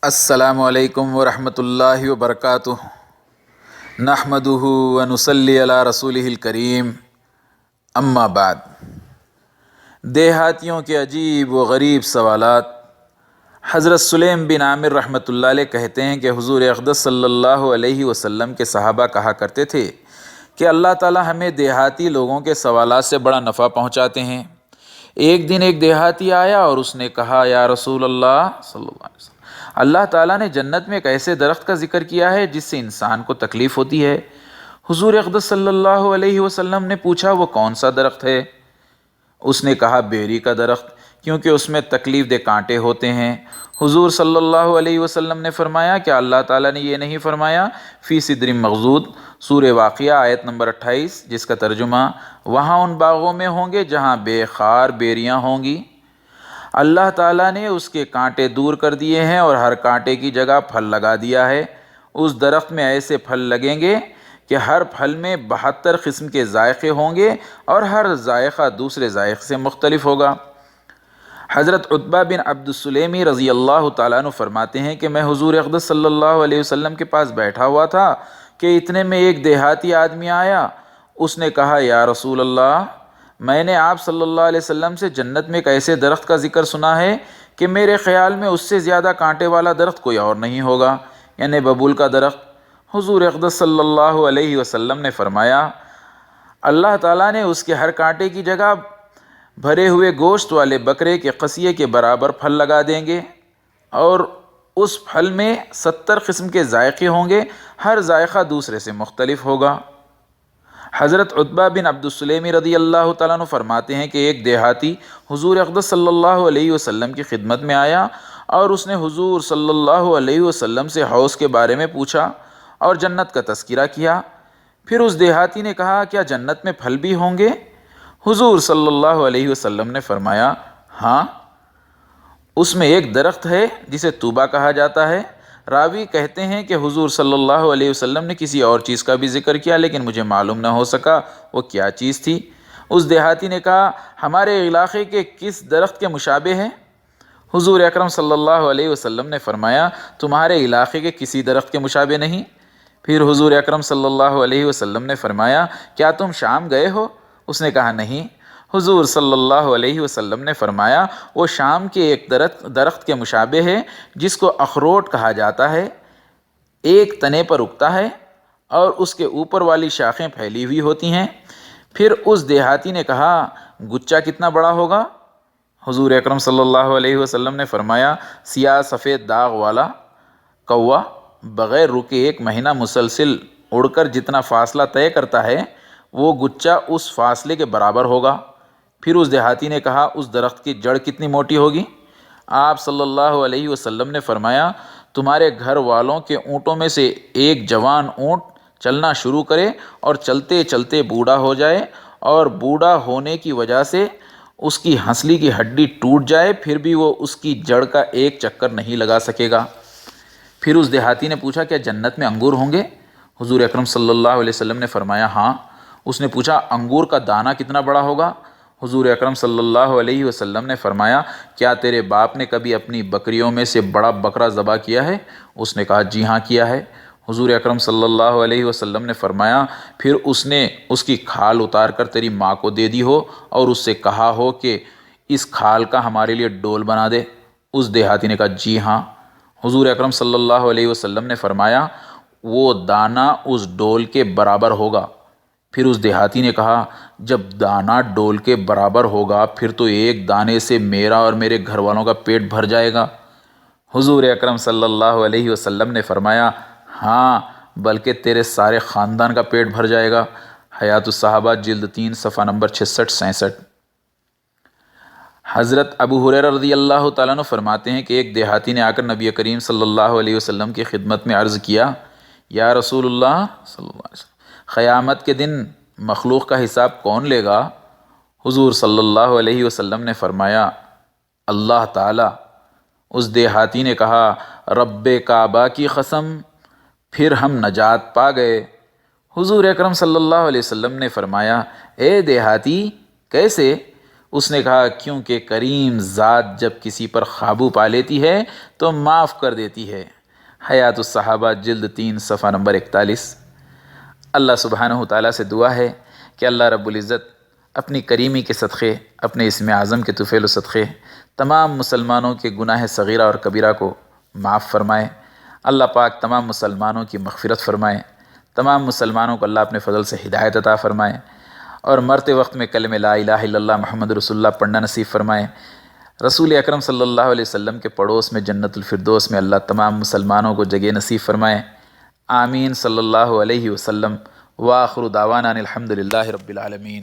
السلام علیکم ورحمۃ اللہ وبرکاتہ۔ نحمدہ ونصلی علی رسولہ الکریم، اما بعد۔ دیہاتیوں کے عجیب و غریب سوالات۔ حضرت سلیم بن عامر رحمۃ اللہ علیہ کہتے ہیں کہ حضور اقدس صلی اللہ علیہ وسلم کے صحابہ کہا کرتے تھے کہ اللہ تعالی ہمیں دیہاتی لوگوں کے سوالات سے بڑا نفع پہنچاتے ہیں۔ ایک دن ایک دیہاتی آیا اور اس نے کہا، یا رسول اللہ صلی اللہ علیہ وسلم، اللہ تعالیٰ نے جنت میں ایک ایسے درخت کا ذکر کیا ہے جس سے انسان کو تکلیف ہوتی ہے۔ حضور اقدس صلی اللہ علیہ وسلم نے پوچھا، وہ کون سا درخت ہے؟ اس نے کہا، بیری کا درخت، کیونکہ اس میں تکلیف دہ کانٹے ہوتے ہیں۔ حضور صلی اللہ علیہ وسلم نے فرمایا، کیا اللہ تعالیٰ نے یہ نہیں فرمایا فی صدر مخضود، سورہ واقعہ آیت نمبر 28، جس کا ترجمہ وہاں ان باغوں میں ہوں گے جہاں بے خار بیریاں ہوں گی۔ اللہ تعالیٰ نے اس کے کانٹے دور کر دیے ہیں اور ہر کانٹے کی جگہ پھل لگا دیا ہے۔ اس درخت میں ایسے پھل لگیں گے کہ ہر پھل میں 72 قسم کے ذائقے ہوں گے اور ہر ذائقہ دوسرے ذائقے سے مختلف ہوگا۔ حضرت عتبہ بن عبد السلیمی رضی اللہ تعالیٰ عنہ فرماتے ہیں کہ میں حضور اقدس صلی اللہ علیہ وسلم کے پاس بیٹھا ہوا تھا کہ اتنے میں ایک دیہاتی آدمی آیا۔ اس نے کہا، یا رسول اللہ، میں نے آپ صلی اللہ علیہ وسلم سے جنت میں ایک ایسے درخت کا ذکر سنا ہے کہ میرے خیال میں اس سے زیادہ کانٹے والا درخت کوئی اور نہیں ہوگا، یعنی ببول کا درخت۔ حضور اقدس صلی اللہ علیہ وسلم نے فرمایا، اللہ تعالیٰ نے اس کے ہر کانٹے کی جگہ بھرے ہوئے گوشت والے بکرے کے قصیے کے برابر پھل لگا دیں گے، اور اس پھل میں 70 قسم کے ذائقے ہوں گے، ہر ذائقہ دوسرے سے مختلف ہوگا۔ حضرت عتبہ بن عبد السلیمی رضی اللہ تعالیٰ عنہ فرماتے ہیں کہ ایک دیہاتی حضور اقدس صلی اللہ علیہ وسلم کی خدمت میں آیا اور اس نے حضور صلی اللہ علیہ وسلم سے حوض کے بارے میں پوچھا اور جنت کا تذکرہ کیا۔ پھر اس دیہاتی نے کہا، کیا جنت میں پھل بھی ہوں گے؟ حضور صلی اللہ علیہ وسلم نے فرمایا، ہاں، اس میں ایک درخت ہے جسے طوبہ کہا جاتا ہے۔ راوی کہتے ہیں کہ حضور صلی اللہ علیہ وسلم نے کسی اور چیز کا بھی ذکر کیا، لیکن مجھے معلوم نہ ہو سکا وہ کیا چیز تھی۔ اس دیہاتی نے کہا، ہمارے علاقے کے کس درخت کے مشابہ ہے؟ حضور اکرم صلی اللہ علیہ وسلم نے فرمایا، تمہارے علاقے کے کسی درخت کے مشابہ نہیں۔ پھر حضور اکرم صلی اللہ علیہ وسلم نے فرمایا، کیا تم شام گئے ہو؟ اس نے کہا، نہیں۔ حضور صلی اللہ علیہ وسلم نے فرمایا، وہ شام کے ایک درخت کے مشابہ ہے جس کو اخروٹ کہا جاتا ہے، ایک تنے پر اگتا ہے اور اس کے اوپر والی شاخیں پھیلی ہوئی ہوتی ہیں۔ پھر اس دیہاتی نے کہا، گچا کتنا بڑا ہوگا؟ حضور اکرم صلی اللہ علیہ وسلم نے فرمایا، سیاہ سفید داغ والا کوا بغیر رکے 1 مہینہ مسلسل اڑ کر جتنا فاصلہ طے کرتا ہے، وہ گچا اس فاصلے کے برابر ہوگا۔ پھر اس دیہاتی نے کہا، اس درخت کی جڑ کتنی موٹی ہوگی؟ آپ صلی اللہ علیہ وسلم نے فرمایا، تمہارے گھر والوں کے اونٹوں میں سے ایک جوان اونٹ چلنا شروع کرے اور چلتے چلتے بوڑھا ہو جائے، اور بوڑھا ہونے کی وجہ سے اس کی ہنسلی کی ہڈی ٹوٹ جائے، پھر بھی وہ اس کی جڑ کا ایک چکر نہیں لگا سکے گا۔ پھر اس دیہاتی نے پوچھا، کیا جنت میں انگور ہوں گے؟ حضور اکرم صلی اللہ علیہ وسلم نے فرمایا، ہاں۔ اس نے پوچھا، انگور کا دانہ کتنا بڑا ہوگا؟ حضور اکرم صلی اللہ علیہ وسلم نے فرمایا، کیا تیرے باپ نے کبھی اپنی بکریوں میں سے بڑا بکرا ذبح کیا ہے؟ اس نے کہا، جی ہاں کیا ہے۔ حضور اکرم صلی اللہ علیہ وسلم نے فرمایا، پھر اس نے اس کی کھال اتار کر تیری ماں کو دے دی ہو اور اس سے کہا ہو کہ اس کھال کا ہمارے لیے ڈول بنا دے؟ اس دیہاتی نے کہا، جی ہاں۔ حضور اکرم صلی اللہ علیہ وسلم نے فرمایا، وہ دانہ اس ڈول کے برابر ہوگا۔ پھر اس دیہاتی نے کہا، جب دانہ ڈول کے برابر ہوگا پھر تو ایک دانے سے میرا اور میرے گھر والوں کا پیٹ بھر جائے گا۔ حضور اکرم صلی اللہ علیہ وسلم نے فرمایا، ہاں، بلکہ تیرے سارے خاندان کا پیٹ بھر جائے گا۔ حیات الصحابہ جلد 3 صفحہ نمبر 66-67۔ حضرت ابو ہریرہ رضی اللہ تعالیٰ عنہ فرماتے ہیں کہ ایک دیہاتی نے آ کر نبی کریم صلی اللہ علیہ وسلم کی خدمت میں عرض کیا، یا رسول اللہ صلی اللہ علیہ وسلم، قیامت کے دن مخلوق کا حساب کون لے گا؟ حضور صلی اللہ علیہ وسلم نے فرمایا، اللہ تعالیٰ۔ اس دیہاتی نے کہا، رب کعبہ کی قسم، پھر ہم نجات پا گئے۔ حضور اکرم صلی اللہ علیہ وسلم نے فرمایا، اے دیہاتی، کیسے؟ اس نے کہا کیونکہ کریم ذات جب کسی پر قابو پا لیتی ہے تو معاف کر دیتی ہے۔ حیات الصحابہ جلد 3 صفحہ نمبر 41۔ اللہ سبحانہ تعالیٰ سے دعا ہے کہ اللہ رب العزت اپنی کریمی کے صدقے، اپنے اسم اعظم کے طفیل و صدقے تمام مسلمانوں کے گناہ صغیرہ اور کبیرہ کو معاف فرمائے۔ اللہ پاک تمام مسلمانوں کی مغفرت فرمائے، تمام مسلمانوں کو اللہ اپنے فضل سے ہدایت عطا فرمائے، اور مرتے وقت میں کلمہ لا الہ الا اللہ محمد رسول اللہ پڑھنا نصیب فرمائے۔ رسول اکرم صلی اللہ علیہ وسلم کے پڑوس میں جنت الفردوس میں اللہ تمام مسلمانوں کو جگہ نصیب فرمائے۔ آمین صلی اللہ علیہ وسلم۔ وآخر دعوانا الحمد للہ رب العالمین۔